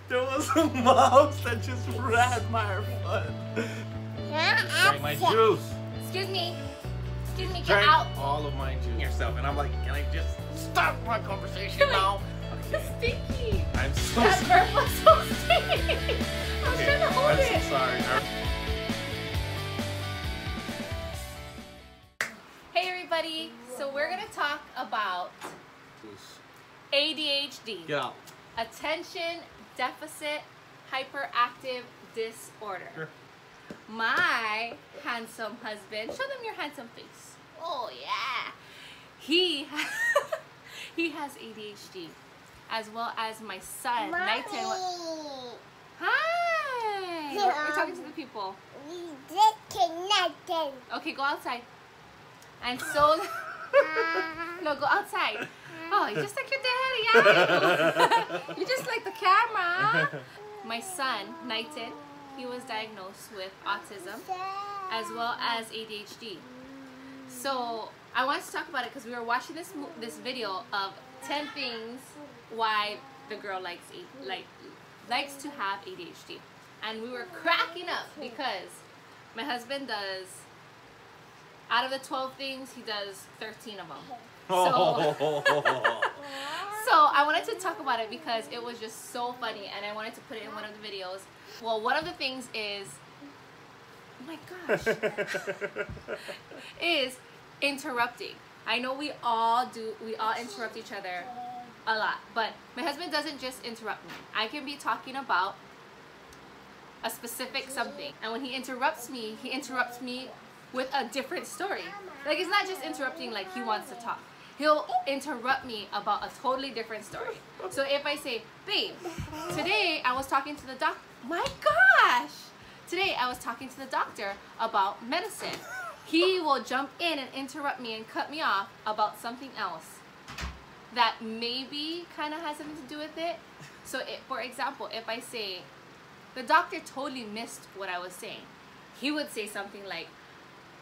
There was a mouse that just ran my foot. Drank my juice. Excuse me. Excuse me, get Drank out. all of my juice yourself. And I'm like, can I just stop my conversation now? It's stinky. I'm so That sorry. burp was so stinky. I was trying to hold I'm it. so sorry. Hey everybody. So we're going to talk about ADHD. Get out. Attention Deficit Hyperactive Disorder. Sure. My handsome husband, show them your handsome face. Oh yeah. He has ADHD, as well as my son, Nighton. Hi. We're talking to the people. Okay, go outside. And so, no, go outside. Oh, you're just like your daddy, yeah. You're just like the camera. My son, Nighton, he was diagnosed with autism as well as ADHD. So I wanted to talk about it because we were watching this video of 10 things why the girl likes to have ADHD, and we were cracking up because my husband does, out of the 12 things, he does 13 of them. So I wanted to talk about it because it was just so funny, and I wanted to put it in one of the videos. Well, one of the things is, oh my gosh, is interrupting. I know we all interrupt each other a lot, but my husband doesn't just interrupt me. I can be talking about a specific something, and when he interrupts me with a different story. Like, it's not just interrupting like he wants to talk. He'll interrupt me about a totally different story. So if I say, babe, today I was talking to the doctor. My gosh! Today I was talking to the doctor about medicine. He will jump in and interrupt me and cut me off about something else that maybe kind of has something to do with it. So for example, if I say, the doctor totally missed what I was saying, he would say something like,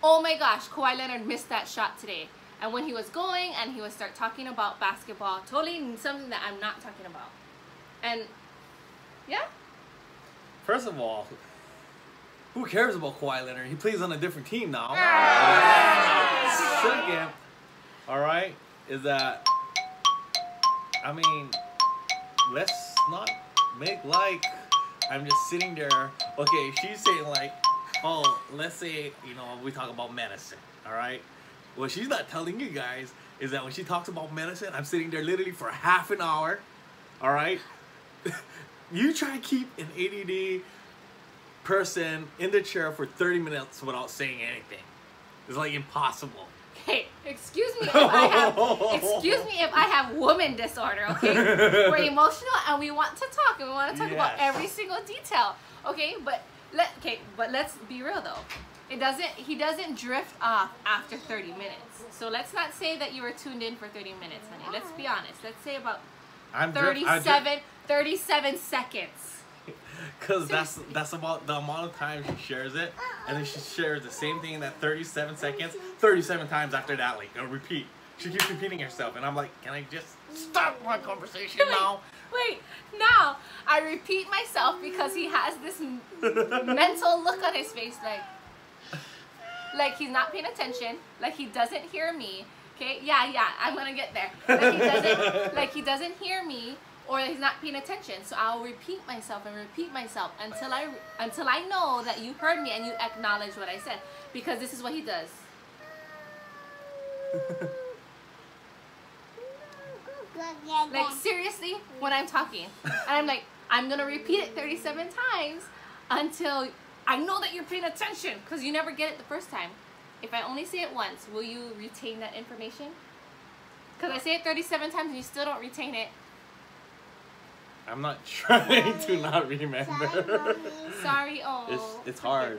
oh my gosh, Kawhi Leonard missed that shot today. And when he was going and he would start talking about basketball, totally something that I'm not talking about. And yeah. First of all, who cares about Kawhi Leonard? He plays on a different team now. Second, alright, is that, I mean, let's not make like I'm just sitting there. Okay, she's saying like, oh, let's say, you know, we talk about medicine, alright? What she's not telling you guys is that when she talks about medicine, I'm sitting there literally for half an hour, alright? You try to keep an ADD person in the chair for 30 minutes without saying anything. It's like impossible. Hey, excuse me if I have woman disorder, okay? We're emotional and we want to talk, and we want to talk about every single detail, okay? But let's be real though. He doesn't drift off after 30 minutes. So let's not say that you were tuned in for 30 minutes, honey. Let's be honest. Let's say about 37 seconds. Because that's about the amount of time she shares it, and then she shares the same thing in that 37 seconds 37 times after that, like a repeat. She keeps repeating herself, and I'm like, can I just stop my conversation now? Wait, now I repeat myself because he has this mental look on his face, like he's not paying attention, like he doesn't hear me. Okay, yeah, I'm gonna get there. Like he doesn't hear me, or he's not paying attention. So I'll repeat myself until I know that you heard me and you acknowledge what I said, because this is what he does. Like seriously, when I'm talking, and I'm like, I'm gonna repeat it 37 times until I know that you're paying attention, because you never get it the first time. If I only say it once, will you retain that information? Because I say it 37 times and you still don't retain it. I'm not trying to not remember. Sorry, oh. It's hard.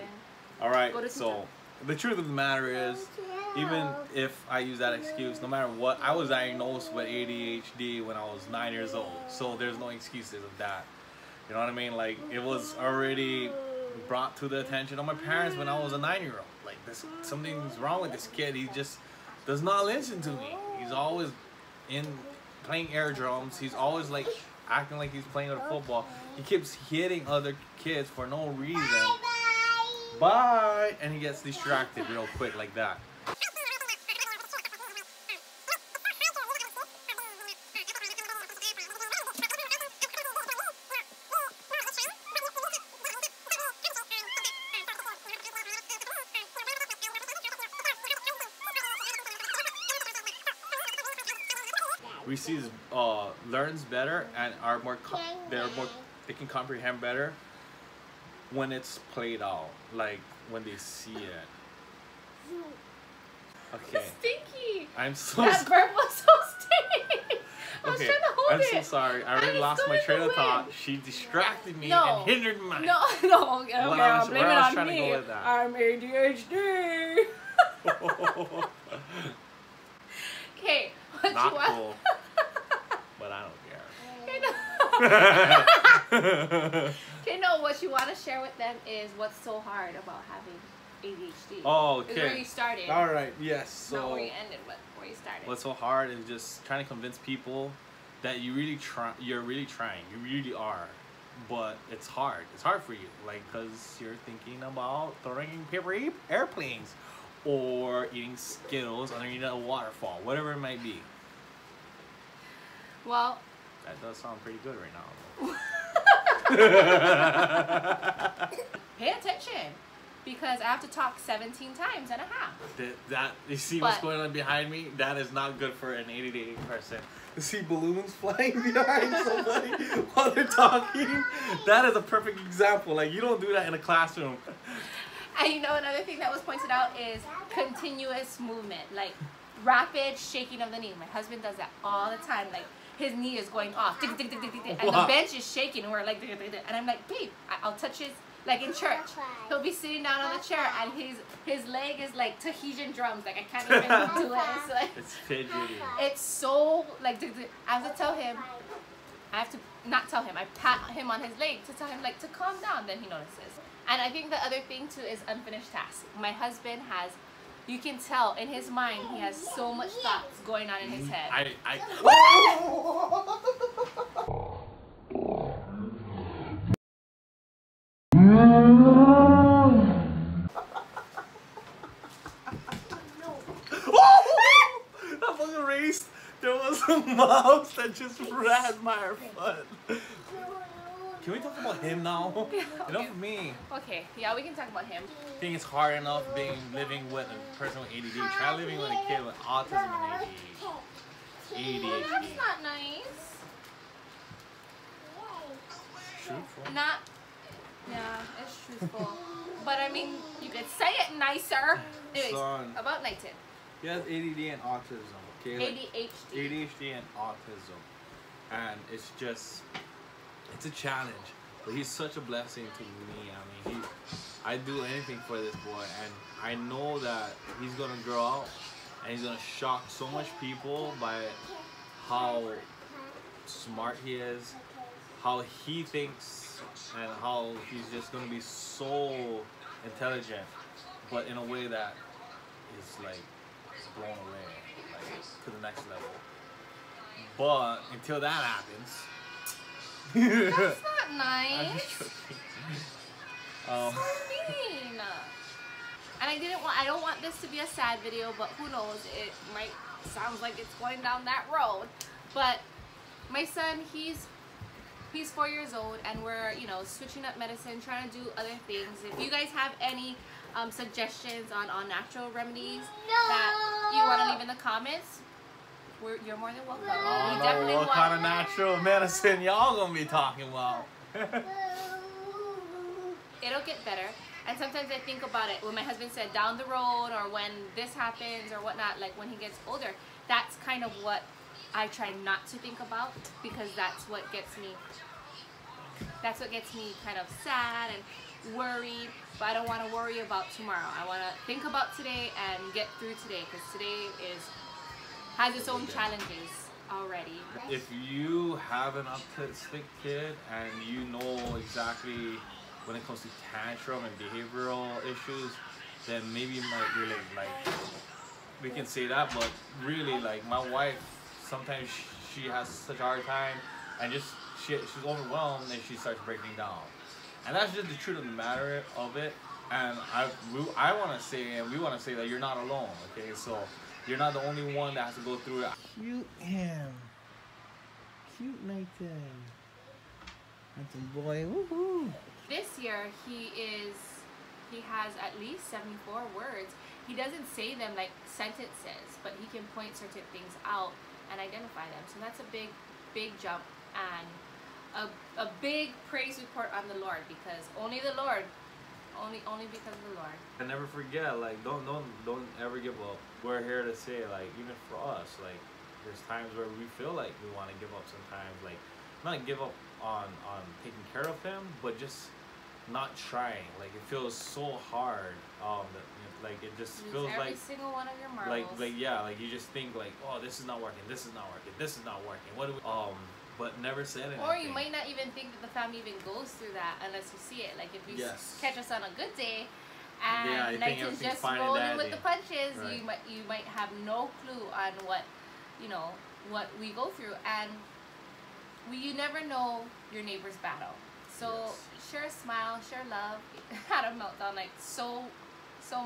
Alright, so the truth of the matter is, even if I use that excuse, no matter what, I was diagnosed with ADHD when I was 9 years old. So there's no excuses of that. You know what I mean? Like, it was already brought to the attention of my parents when I was a 9-year-old. Like, something's wrong with this kid. He just does not listen to me. He's always playing air drums. He's always like acting like he's playing with a football. He keeps hitting other kids for no reason. Bye! And he gets distracted real quick like that. Reese's learns better and are more they can comprehend better when it's played out, like when they see it. Okay. Stinky. I'm so that burp was so stinky. I was okay. trying to hold I'm it. so sorry. I already lost my train of thought. She distracted me No. and hindered my. No, okay, Well, I'll blame it on trying me. to go with that. I'm ADHD. Okay, what Not you want? cool. But I don't care. Okay, no, what you want to share with them is what's so hard about having ADHD. Oh, Is where okay. you started. All right. Yes. Not So where you ended, but where you started. what's so hard is just trying to convince people that you really try. You're really trying. You really are. But it's hard. It's hard for you, like, because you're thinking about throwing paper airplanes or eating Skittles underneath a waterfall, whatever it might be. Well, That does sound pretty good right now. pay attention, because I have to talk 17 times and a half. That you see what's going on behind me? That is not good for an ADHD person. You see balloons flying behind somebody while they're talking? That is a perfect example. Like, you don't do that in a classroom. And you know, another thing that was pointed out is continuous movement, like rapid shaking of the knee. My husband does that all the time. Like, his knee is going off, and the bench is shaking, and we're like, and I'm like, babe, I'll touch his, like in church, he'll be sitting down on the chair, and his leg is like Tahitian drums, like I can't even do it. It's like, it's fidgety. it's so like, I have to tell him, I have to not tell him, I pat him on his leg to tell him like to calm down, then he notices. And I think the other thing too is unfinished tasks. My husband has, you can tell in his mind, he has so much thoughts going on in his head. That fucking race. There was a mouse that just ran my foot. Can we talk about him now? Okay. Enough of me. Okay, yeah, we can talk about him. I think it's hard enough living with a person with ADD. Try living with a kid with autism and ADHD. That's not nice. Truthful. Not, yeah, it's truthful. But I mean, you could say it nicer. Anyways, Son. about Nathan. He has ADD and autism. Okay? ADHD. ADHD and autism. And it's just, it's a challenge. But he's such a blessing to me. I mean, I do anything for this boy. And I know that he's going to grow up and he's going to shock so much people by how smart he is, how he thinks, and how he's just going to be so intelligent, but in a way that is like blown away, like to the next level. But until that happens, That's not I'm nice. just joking. So mean. And I don't want this to be a sad video, but who knows, it might sound like it's going down that road. But my son, he's 4 years old, and we're, you know, switching up medicine, trying to do other things. If you guys have any suggestions on natural remedies that you want to leave in the comments, you're more than welcome. I We don't know what kind of natural medicine y'all gonna be talking about. It'll get better. And sometimes I think about it when my husband said down the road, or when this happens or whatnot, like when he gets older. That's kind of what I try not to think about, because that's what gets me kind of sad and worried. But I don't want to worry about tomorrow. I want to think about today and get through today, because today has its own challenges already. If you have an autistic kid and you know exactly when it comes to tantrum and behavioral issues, then maybe you might relate. Like, we can say that, but really, like, my wife, sometimes she has such a hard time, and just she's overwhelmed and she starts breaking down. And that's just the truth of the matter of it. And I want to say, and we want to say that you're not alone, okay? So you're not the only one that has to go through it. Cute him. Cute Nathan. Nathan boy, woohoo. This year, he has at least 74 words. He doesn't say them like sentences, but he can point certain things out and identify them. So that's a big, big jump and a big praise report on the Lord, because only the Lord, only because of the Lord. And never forget, like, don't ever give up. We're here to say, like, even for us, like, there's times where we feel like we want to give up sometimes, like, not give up on taking care of him, but just not trying. Like, it feels so hard. Like, it just feels every like single one of your marbles. like yeah, like you just think like, oh, this is not working, this is not working, this is not working. What do we but never said anything. Or you might not even think that the family even goes through that unless you see it. Like if you catch us on a good day and Nathan's just rolling with the punches, right. you might have no clue on what we go through, and you never know your neighbor's battle. So share a smile, share love. Had a meltdown like so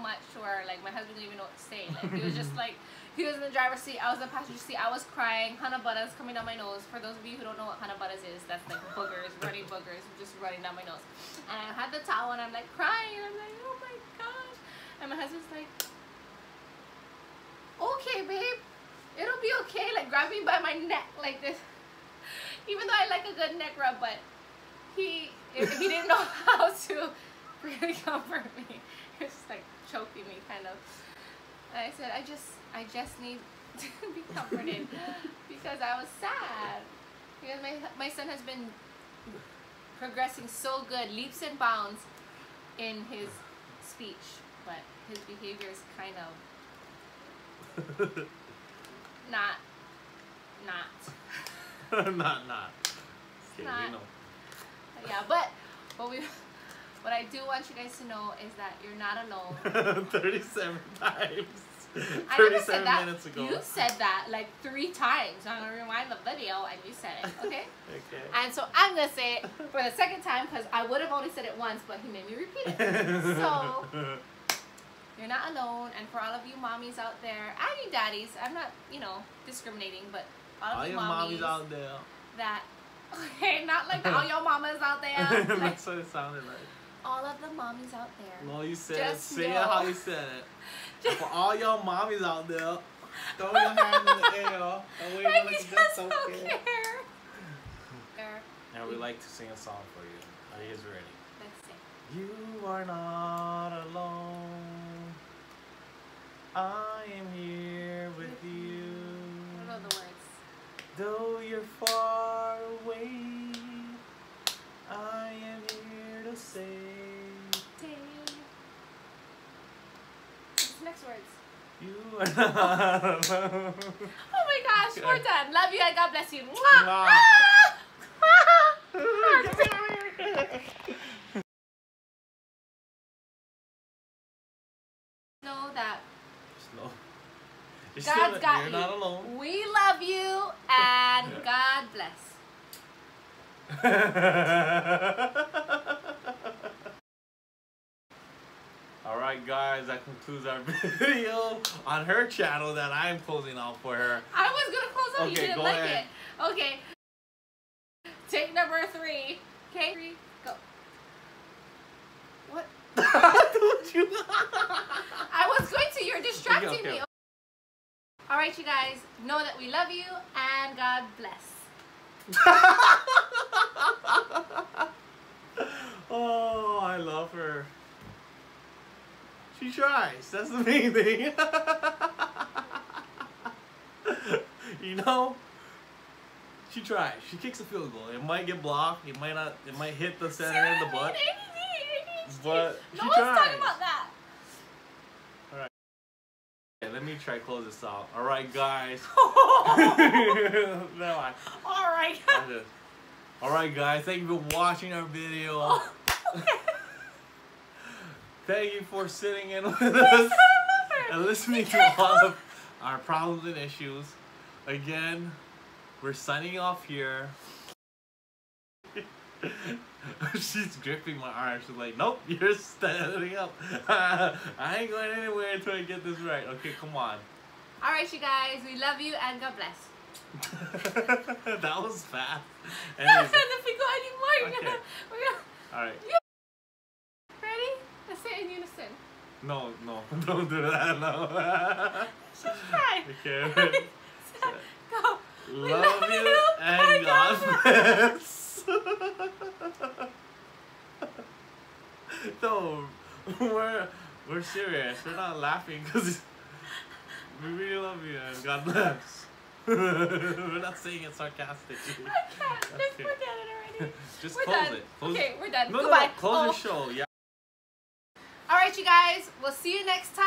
much where like my husband didn't even know what to say. Like he was just like, he was in the driver's seat, I was in the passenger seat, I was crying, Hana Butters coming down my nose. For those of you who don't know what Hana Butters is, that's like boogers, running boogers, just running down my nose. And I had the towel and I'm like crying, and I'm like, oh my gosh. And my husband's like, okay babe, it'll be okay, like grab me by my neck like this. Even though I like a good neck rub, but he didn't know how to really comfort me. He was just like choking me kind of. And I said, I just need to be comforted because I was sad. Because my son has been progressing so good, leaps and bounds in his speech, but his behavior is kind of not. not. Okay, not. we know. Yeah, but what I do want you guys to know is that you're not alone. 37 times. I never said 37 that. minutes ago. You said that like 3 times. I'm going to rewind the video and you said it, okay? Okay. And so I'm going to say it for the second time because I would have only said it once, but he made me repeat it. So, you're not alone. And for all of you mommies out there, and you daddies, I'm not, discriminating, but all of you mommies out there. That, okay, not like all your mamas out there. Like, that's what it sounded like. All of the mommies out there. No, you said just it. Say know. it how you said it. For all y'all mommies out there, throw your hands in the air and wave I like just that's don't okay. care. And we like to sing a song for you. Are you guys ready? Let's sing. You are not alone. I am here with you. I don't know the words. Though you're far away, I am here to say. What's the next words? You are not alone. Oh my gosh, we're done. Love you and God bless you. Mwah! Mwah. Know that Slow. God's got you're you. Not alone. We love you and God bless. Alright guys, that concludes our video on her channel that I'm closing out for her. I was gonna close out, you didn't go like ahead. it. Okay. Take number 3. Okay? 3, go. What? Don't you? I was going to, you're distracting Okay. me. Alright you guys, know that we love you and God bless. Oh, I love her. She tries. That's the main thing. She tries. She kicks a field goal. It might get blocked. It might not. It might hit the center in the butt. But she no tries. one's talking about that. All right. Okay, let me try close this out. All right, guys. No, All right. All right, guys. Thank you for watching our video. Oh, okay. Thank you for sitting in with us and listening to all of our problems and issues. Again, we're signing off here. She's gripping my arm. She's like, nope, you're standing up. I ain't going anywhere until I get this right. Okay, come on. Alright, you guys. We love you and God bless. That was fast. No, if we go anymore, Okay. we're gonna... Alright. Ready? Let's say it in unison. No, don't do that, no. Just try. Okay. Go. We Love you and God bless. No, we're serious. We're not laughing because we really love you and God bless. We're not saying it sarcastically. I can't. Just Okay. forget it already. Just We're close done. it. Close Okay, we're done. No, Goodbye. no, close your show. Yeah. Alright, you guys. We'll see you next time.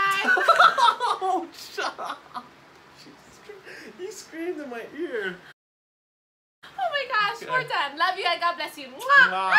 Oh, shut up. He screamed in my ear. Oh my gosh, Okay. we're done. Love you and God bless you. Mwah. Mwah.